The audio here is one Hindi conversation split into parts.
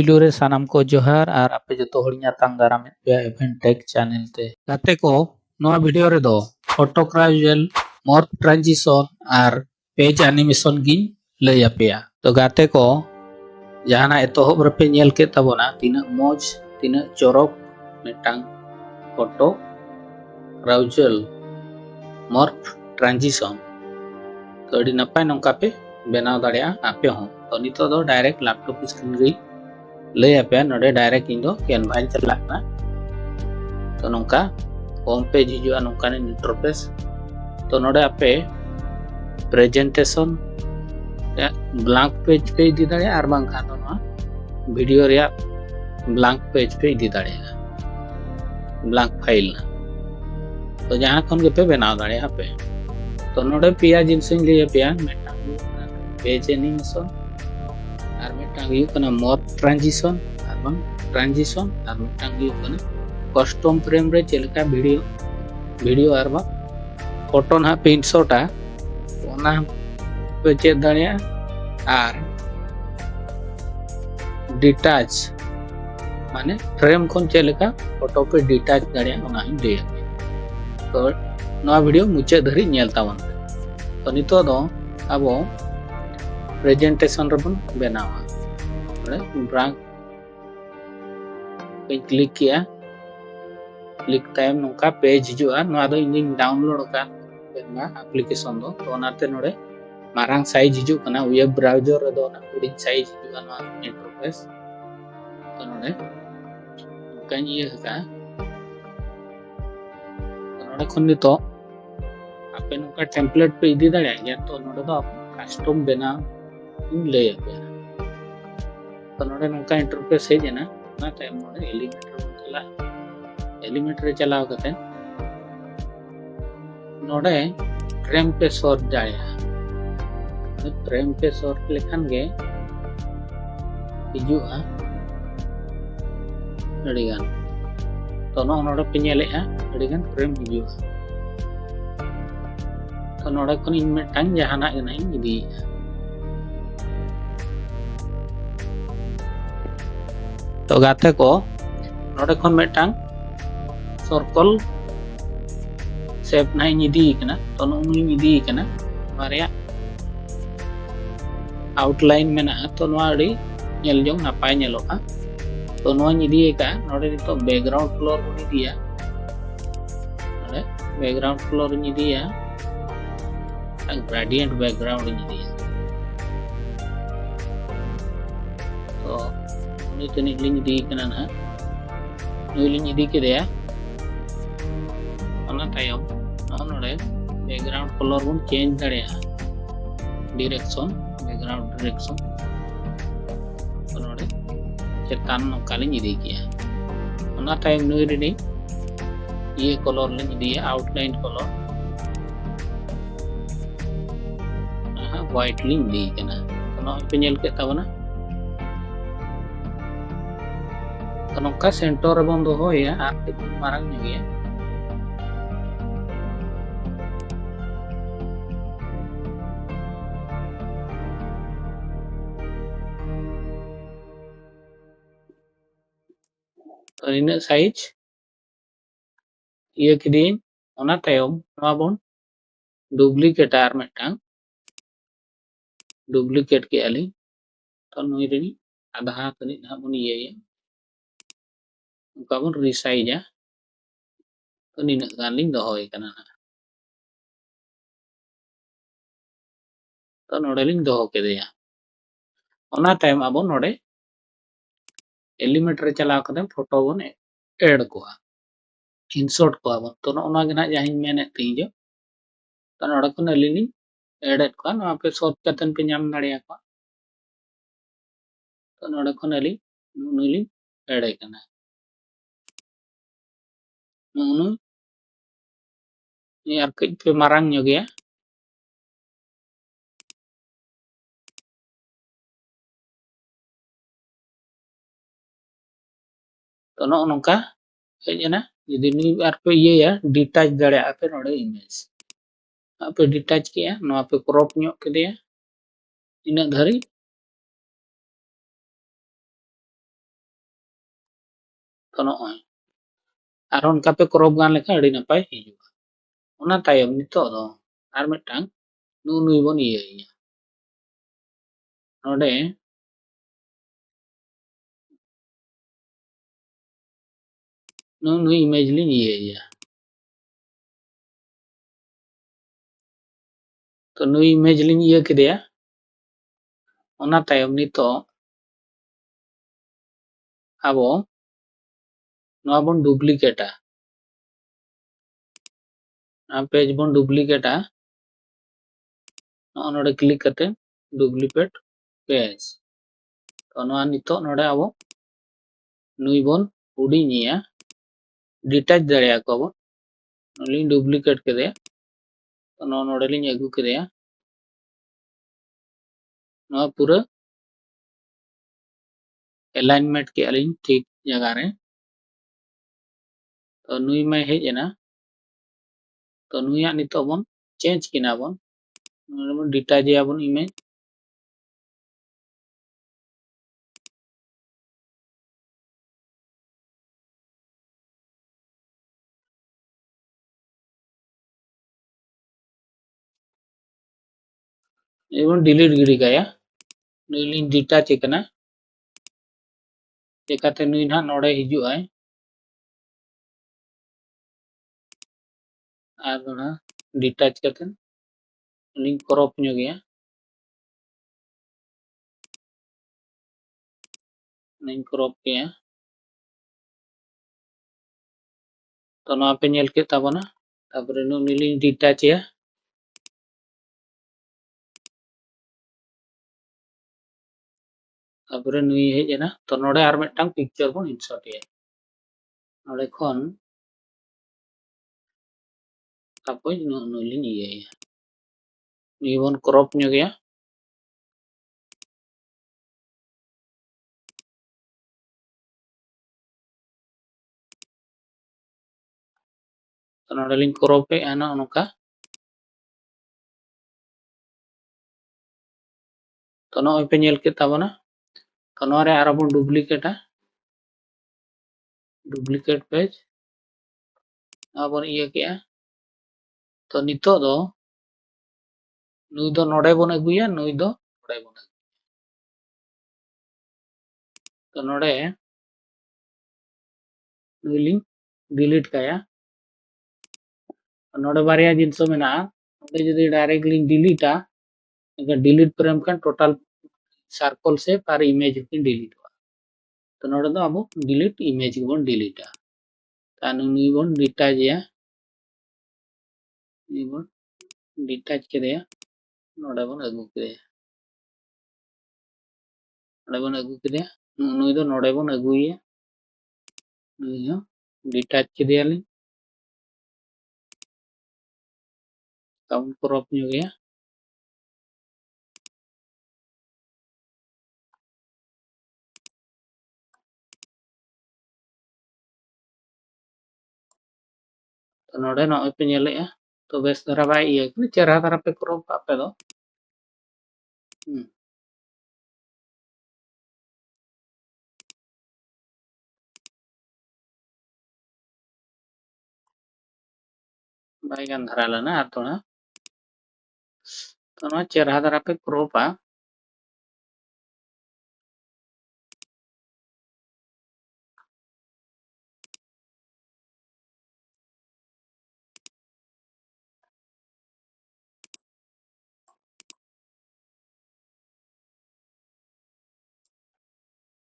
पुइलू रे सानाम को जोहार और आपे जो हड़िया तांग दाराम पे एवेंटेक चैनल ते गाते को नोआ वीडियो रे दो ऑटोक्राइजल मॉर्फ ट्रांजिशन और पेज एनिमेशन गिन लय आपेया। तो गाते को जहाना एतोहब रपे नेल के तबोना तीना मोज तीना चोरक मिटांग फोटो क्राउजल मॉर्फ ट्रांजिशन तो अड़ी नपाय नंका पे बनाव दाड़िया आपे हो। तो नितो दो डायरेक्ट लैपटॉप स्क्रीन रे लय आपे नोडे डायरेक्ट इंदो कैनवा चलाकना। तो नंका होम पेज हिजुआ नंका ने इंटरफेस तो नोडे आपे प्रेजेंटेशन ब्लैंक पेज पे इदी दाड़िया आर बांखा तो नोआ वीडियो रे ब्लैंक पेज पे इदी दाड़िया ब्लैंक फाइल ना। तो जहां खन के पे बनाव दाड़िया आपे। तो नोडे पिया जिनसिन लिया पिया मेटांग पेज एनिमेशन और मेटांग कना मॉर्फ ट्रांजिशन और बांग ट्रांजिशन और मेटांग कना कस्टम फ्रेम रे चेलका वीडियो और बांग फोटो ना प्रिंट शॉटा ओना पे चेक दाड़िया और डिटैच माने फ्रेम खन चेलका फोटो पे डिटैच दाड़िया ओना ही दे। तो नवा वीडियो मुचे धरी नेल तावन। तो नितो दो अब प्रेजेंटेशन रबन बनावा ब्रांक पे क्लिक किया क्लिक टाइम नोका पेज हिजुआ नवा दो इन डाउनलोड का बेना एप्लीकेशन दो। तो ओनाते नोडे मारांग साइज हिजु कना वेब ब्राउजर रे दो ना हुडिंग साइज हिजुआ नवा इंटरफेस। तो नोडे कन ये का तो नोडे खन नितो आपे नोका टेम्पलेट पे इदी दाड़िया या तो नोडे दो कस्टम बना ले आपे। तो नोडे नोका इंटरफेस है जना ना टाइम नोडे एलिमेंटर चलाव कते नोडे फ्रेम पे सॉर्ट दाड़िया। फ्रेम पे सॉर्ट लेखन गे हिजुआ अड़ीगान। तो नोडे पे नेलेआ अड़ीगान फ्रेम हिजुआ। तो नोडे खन इन मिटांग जहाना गनाई इदी। तो गाते को नोडे खन मिटांग सर्कल शेप ना इदी कना। तो नुनी इदी कना मारिया आउटलाइन मेना। तो नोआ अड़ी नेल जोंग नापाय नेलोगा। तो नोआ इदी का नोडे तो बैकग्राउंड कलर बन इदिया नोडे बैकग्राउंड कलर इदिया ग्रेडियंट बैकग्राउंड इदिया। तो नुई तनी लिंग इदी कना ना नुई लिंग इदी केदेया ओना तायम नोडे बैकग्राउंड कलर बन चेंज दाड़िया डायरेक्शन बैकग्राउंड डायरेक्शन। तो नोडे चेतान नोका लिंग इदी किया ओना तायम नुई रे ये कलर लिंग इदिया आउटलाइन कलर व्हाइट लिंग दी कना। तो नोआ पे नेल के ताबना। तो नोका सेंटर रे बन दोहोया आर ते मारांग निगे। तो इन साइज ये किदीन ओना तायम नोआ बन डुप्लीकेट आर मिटांग डुप्लीकेट के आली। तो नुई रे आधा तनी ना बन ये उनका बन रिसाइजा। तो निना गान लिंग दोहोय कना ना। तो नोडे लिंग दोहो केदेया ओना टाइम अब नोडे एलिमेंटर चलाव कते फोटो बन ऐड कोआ इंसर्ट कोआ बन। तो ओना गे ना जहां मेने तीजो। तो नोडे खन अलिनी ऐड कोआ नोआ पे सर्च कतन पे नाम दाड़िया कोआ। तो नोडे खन अली नुली ऐड कना नुनु यार कई पे मारांग गया। तो नो नोका हेजना यदि नी आर पे ये या डिटैच दाड़िया पे नोडे इमेज आपे डिटैच किया नोआ पे क्रॉप न्यो केदिया इन धरी। तो नॉय और उनका पे क्रॉप गान लेखा अड़ी नपाय हिजुआ ओना तायम नितो दो आर मिटांग नु नुई बन इया नोडे नु नुई इमेज लिंग इया तो नुई इमेज लिंग इया किदेया ओना तायम नितो abo नोआ बन डुप्लीकेटा आ पेज बन डुप्लीकेटा नोडे क्लिक करते डुप्लीकेट पेज तो नोआ नितो नोडे abo नुई बन हुडिंगिया डिटैच दाड़िया को बन लिंग डुप्लीकेट केदे तो नोडे लिंग अगू केदे नोआ पूरा अलाइनमेंट के अलिंग ठीक जगह रे तो नुई में हेज एना तो नुई नितो बन चेंज किना बन डिटैच बन इमेज एवं डिलीट गिरी गया नुई लिंग डिटैच कना चिकाते नुई ना नोडे हिजुआ और ना डिटैच करते लिंक क्रॉप ᱧᱚᱜ गया लिंक क्रॉप किया तो नोआ पे नेल के ताबना तापरे नुई लिंक डिटैच या तापरे नुई हेज एना तो नोडे आर मिदटांग पिक्चर बन इंसर्ट या नोडे खन तापय नुई लिंग इया नुई बन क्रॉप ᱧᱚᱜ गया तो नोडे लिंग क्रॉप पे आना नोका तो नोय पे नेल के ताबना तो नोरे आरो बन डुप्लीकेट पेज आबन इया के तो नितो दो नुई दो नोडे बन अगुया नुई दो नोडे बन तो नोडे नुई लिंग डिलीट काया नोडे बारिया जिनसो मेना नोडे जदी डायरेक्ट लिंग डिलीटा अगर डिलीट प्रेम kan टोटल सर्कल से पर इमेज की डिलीट तो नोडे दो अब डिलीट इमेज बन डिलीटा तानु नुई बन डिटैच या नुई बन डिटैच केदे नोडे बन अगु केदे नोडे बन अगु केदे नुई दो नोडे बन अगुया नुई हो डिटैच केदे लिंग काउंट क्रॉप ᱧᱚᱜ गया तो नोडे नॉय पे नेलेआ तो बेस धरा बाय इया कि चेहरा धरा पे क्रॉप पे दो बाय गान धरा लेना आर थोड़ा तो नोआ चेहरा धरा पे क्रॉप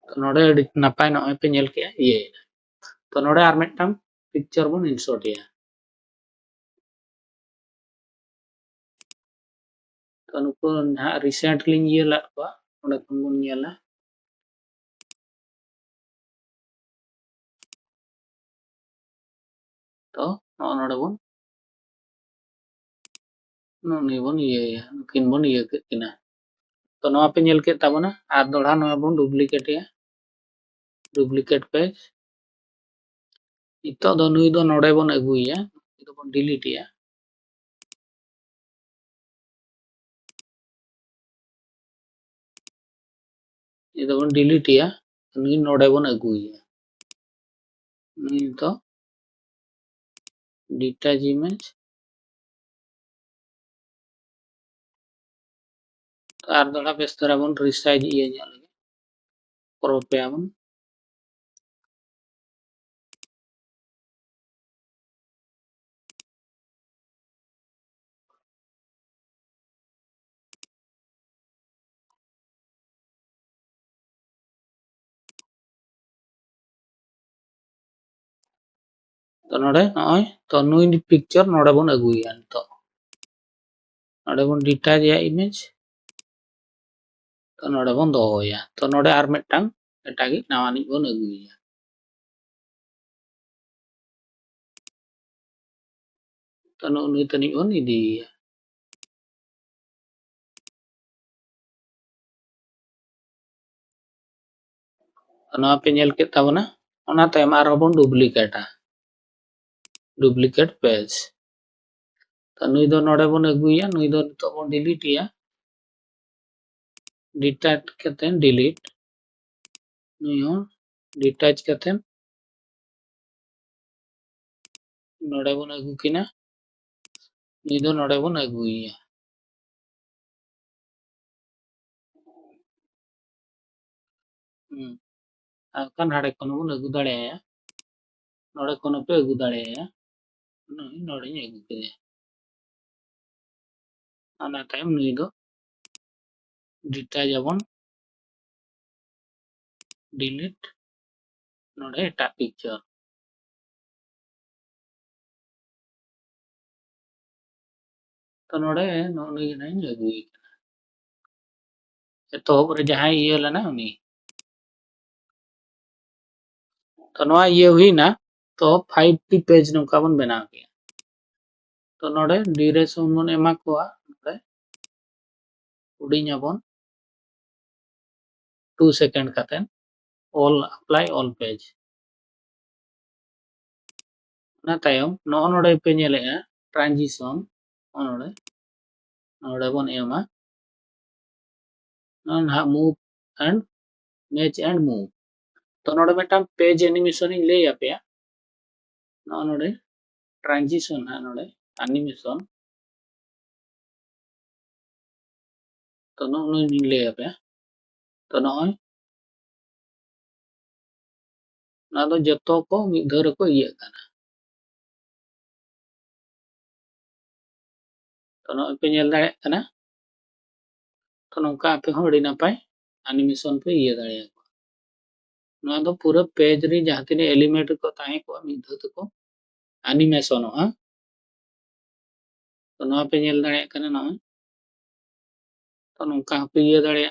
तो नोडे अडी नपाय नॉय पे नेल के इया तो नोडे आर मिदटांग पिक्चर बन इंसर्ट या तो नुको ना रिसेंटली इया ला को नोडे खन बन नेला तो नोडे बन नुई बन इया नुकिन बन इया के किना तो नोआ पे नेल के ताबना आर दोड़ा नोआ बन डुप्लीकेट पेज नितो दो नुई दो नोडे बन अगुया इतो बन डिलीट या इतो बन डिलीट या नुई नोडे बन अगुया ᱱᱩᱭ ᱫᱚ detach image ᱟᱨ ᱫᱚᱲᱦᱟ ᱵᱮᱥ ᱫᱷᱟᱨᱟ ᱵᱚᱱ ᱨᱤᱥᱟইᱡ ᱤᱭᱟᱹ ᱧᱚᱜ ᱞᱮᱜᱮ ᱠᱨᱚᱯ ᱮᱭᱟᱵᱚᱱ तो नोडे नॉय तो नुई पिक्चर नोडे बन अगुया नितोग नोडे बन डिटाच या इमेज तो नोडे बन दोहोया तो नोडे आर मिदटांग एटागी नावानी बन अगुया तो नुई तनी बन इदिया तो नवा पे नेल केद ताबोना ओना तायम आर बन डुप्लीकेट पेज तो नुई दो नोडे बन अगुया नुई दो नितोग बन डिलीट या डिटाच कतेन डिलीट नुई हो डिटाच कतेन नोडे बन अगु किना नुई दो नोडे बन अगुया आकान हाड़े कोन बन अगु दाड़ेया नोडे कोन पे अगु दाड़ेया नुई नोडे अगु केदे ana time नुई दो डिटाच आबन डिलीट नोडे एटा पिक्चर तो नोडे नुई नाइन अगुई तो रे जहां ये लेना उनी तो नवा ये हुई ना तो 5T पेज नोका बन बनाव किया तो नोडे ड्यूरेशन बन एमा कोआ नोडे उडिኛबन 2 सेकंड कातेन ऑल अप्लाई ऑल पेज ना तायम नोडे पे नेलेगा ट्रांजिशन नोडे नोडे बन एमा ना move and match and move तो नोडे मिदटांग पेज एनिमेशन इन ले आपया नोडे ट्रांजिशन है नोडे एनिमेशन तो नुई ले आपया तो नॉय ना दो जतो को मिद धर को इया काना तो नॉय पे नेल दाड़े काना तो नोका आपे हो अड़ी नापाय एनिमेशन पे इया दाड़े नोआ दो पूरा पेज रे जहां तिने एलिमेंट को ताहे को मिद धर को एनिमेशन हो तो नोआ पे नेल दाड़े काना नॉय तो नोका पे इया दाड़े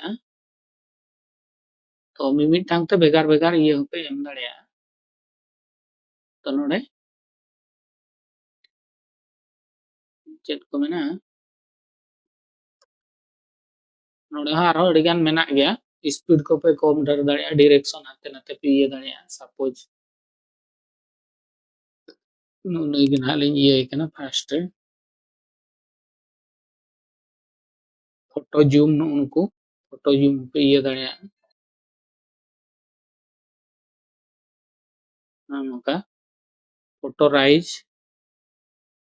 तो मिमिटांग ते बेगार बेगार इया पे एम दाड़े तो नोडे चेक को मेना नोडे हारो अड़िगान मेना गया स्पीड को पे कम डर दाड़े डायरेक्शन हाते नाते पे इया दाड़े सपोज नुई गिन हालिन इया कना फास्ट फोटो जूम नुनको फोटो जूम पे इया दाड़े नोका फोटो राइज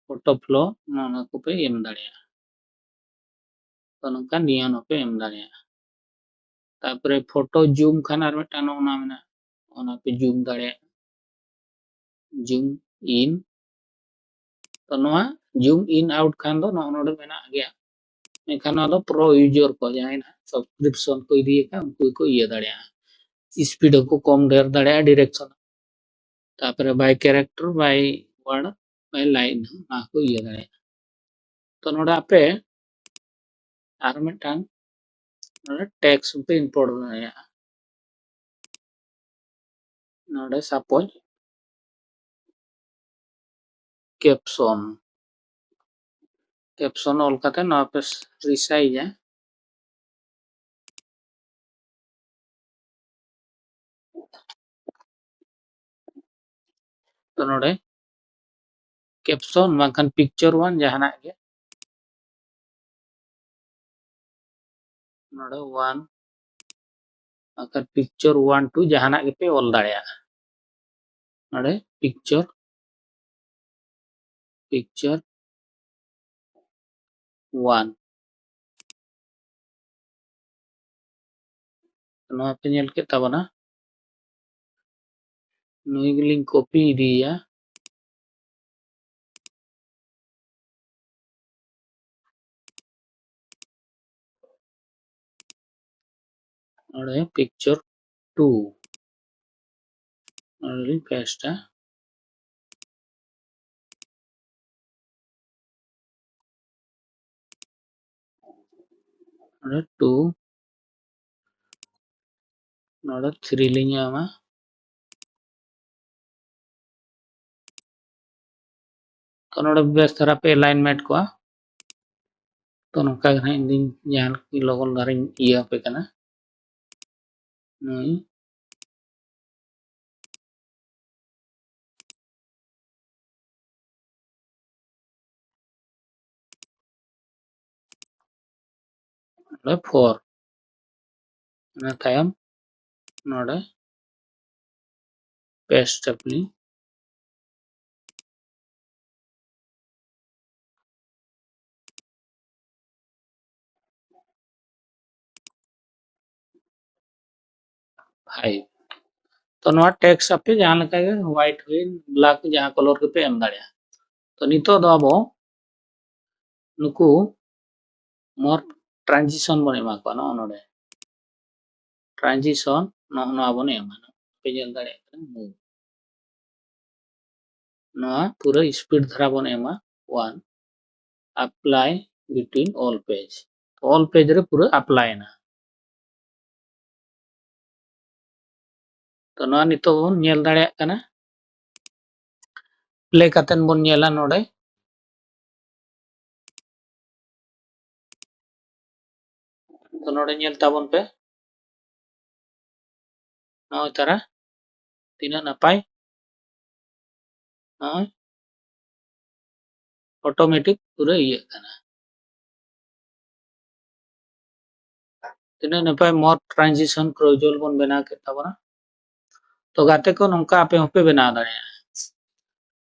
फोटो फ्लो नोना को पे एम दाड़े तो नोका नियन पे एम दाड़े तापरे फोटो जूम खान आर मिदटांग ओना मेना ओना पे जूम दाड़े जूम इन तो नोआ जूम इन आउट खान दो नोडे मेना गया मेखान नोआ दो प्रो यूजर को जहां ना सब्सक्रिप्शन को इदी का उनको को इया दाड़े स्पीड को कम ढेर दाड़े डायरेक्शन तापरे by character by word by line ना को इया दाड़े तो नोडे आपे आर मिदटांग नोडे टेक्स्ट पे इंपोर्ट दाड़े नोडे सपोज कैप्शन कैप्शन ऑल काते नोआ पे रिसाइज है तो नोडे कैप्शन बांखान पिक्चर वन जहाना के नोडे वन अगर पिक्चर 1 2 जहाना के पे ऑल दाड़े नोडे पिक्चर पिक्चर 1 नोआ पे नेल के ताबना नुई गिलिंग कॉपी इदिया नोडे पिक्चर 2 नोडे पेस्ट नोडे 2 नोडे 3 लिंग आमा तो नोडे बेस धरा पे अलाइनमेंट को तो नोका इन जहां की लोगन धारिन इया पे कना नुई नोडे 4 ना तायम नोडे पेस्ट अपनी 5 तो नोआ टेक्स्ट अपे जहां लका गे व्हाइट हुई ब्लैक जहां कलर के पे एम दाड़िया तो नितो दो अबो नुकु मोर ट्रांजिशन बन एमा को ना नोडे ट्रांजिशन नोआ बन एमा पे जल दाड़िया मूव नोआ पूरा स्पीड धरा बन एमा 1 अप्लाई बिटवीन ऑल पेज रे पूरा अप्लाई ना तो नोआ नितो बन नेल दाड़िया कना प्ले कतन बन नेला नोडे तो नोडे नेल ताबन पे नोय तारा तीना नपाय नोय ऑटोमेटिक पूरा इया कना तीना नपाय मोर ट्रांजिशन क्रोजल बन बना के ताबना तो गाते को नोंका आपे होपे बना दाड़िया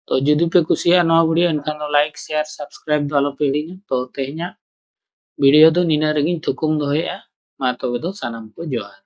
तो जुदी पे कुसिया नोआ वीडियो एनखान दो लाइक शेयर सब्सक्राइब दो आलो पे हिड़िña तो तेहना वीडियो दो निना रगिन थुकुम दोहया मा तबे दो सानाम को जोहार।